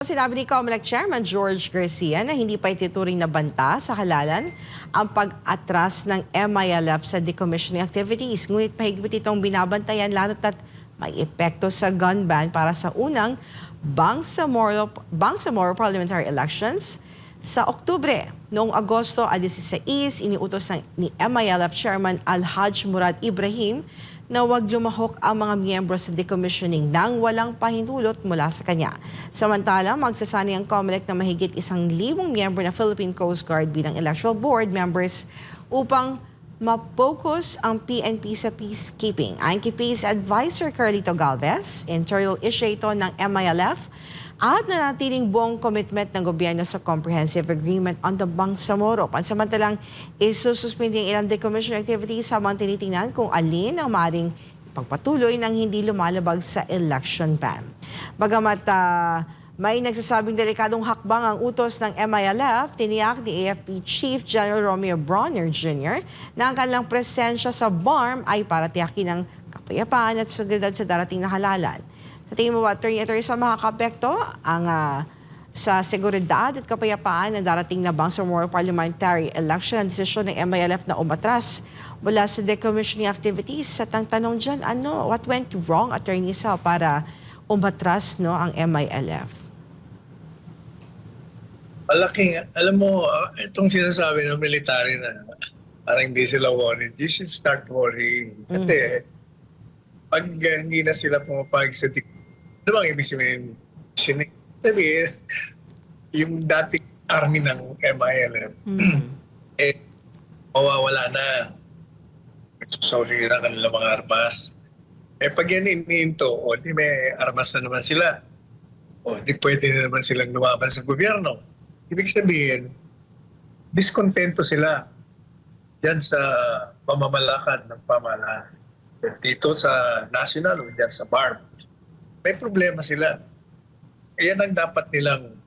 Sinabi ni COMELEC Chairman George Garcia na hindi pa ituturing na banta sa halalan ang pag-atras ng MILF sa decommissioning activities. Ngunit mahigpit itong binabantayan lalo't at may epekto sa gun ban para sa unang Bangsamoro parliamentary elections sa Oktubre. Noong Agosto 16, iniutos ni MILF Chairman Alhaj Murad Ibrahim na huwag lumahok ang mga miyembro sa decommissioning nang walang pahintulot mula sa kanya. Samantala, magsasanay ang COMELEC na mahigit 1,000 miyembro na Philippine Coast Guard bilang electoral board members upang ma-focus ang PNP sa peacekeeping. Ayon kay Peace Advisor Carlito Galvez, internal issue ito ng MILF at nanatiling buong commitment ng gobyerno sa Comprehensive Agreement on the Bangsamoro. Pansamantalang isususpindi ang ilang decommission activities habang tinitingnan kung alin ang maaaring pagpatuloy ng hindi lumalabag sa election ban. Bagamat may nagsasabing delikadong hakbang ang utos ng MILF, tiniyak ni AFP Chief General Romeo Bronner Jr. na ang kanilang presensya sa BARM ay para tiyakin ang kapayapaan at seguridad sa darating na halalan. Sa tingin mo ba, Atty. sa makakapekto ang sa seguridad at kapayapaan ng darating na Bangsamoro parliamentary election ang desisyon ng MILF na umatras mula sa decommissioning activities? At ang tanong dyan, what went wrong, Atty. Sa, para umatras ang MILF? Malaking, alam mo, itong sinasabi ng military na parang hindi sila worried, you should start worrying. Kasi pag hindi na sila pumapayag sa ano bang ibig sabihin? Sabihin, yung dating army ng MILF, mawawala na. Susuli na kanilang mga armas. Pag yan iniinto, di may armas na naman sila. Di pwede na naman silang lumaban sa gobyerno. Ibig sabihin, diskontento sila dyan sa pamamalakad ng pamahalaan. Dito sa national o dyan sa BARM. May problema sila. Yan ang dapat nilang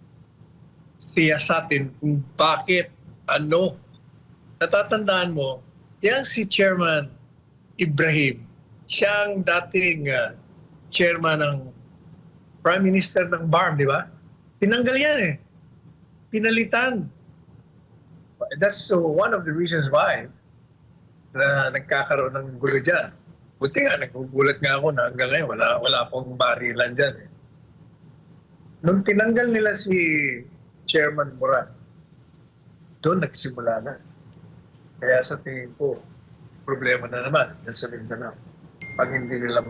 siyasatin kung bakit, Natatandaan mo, yan si Chairman Ibrahim, siyang dating chairman ng Prime Minister ng BARM, di ba? Tinanggal yan Pinalitan. That's one of the reasons why na nagkakaroon ng gulo dyan. Buti nga, nagugulat nga ako na hanggang ngayon wala pong barilan dyan. Nung tinanggal nila si Chairman Murad, doon nagsimula na. Kaya sa tingin ko, problema na naman dyan sa Mindanao. Pag hindi nila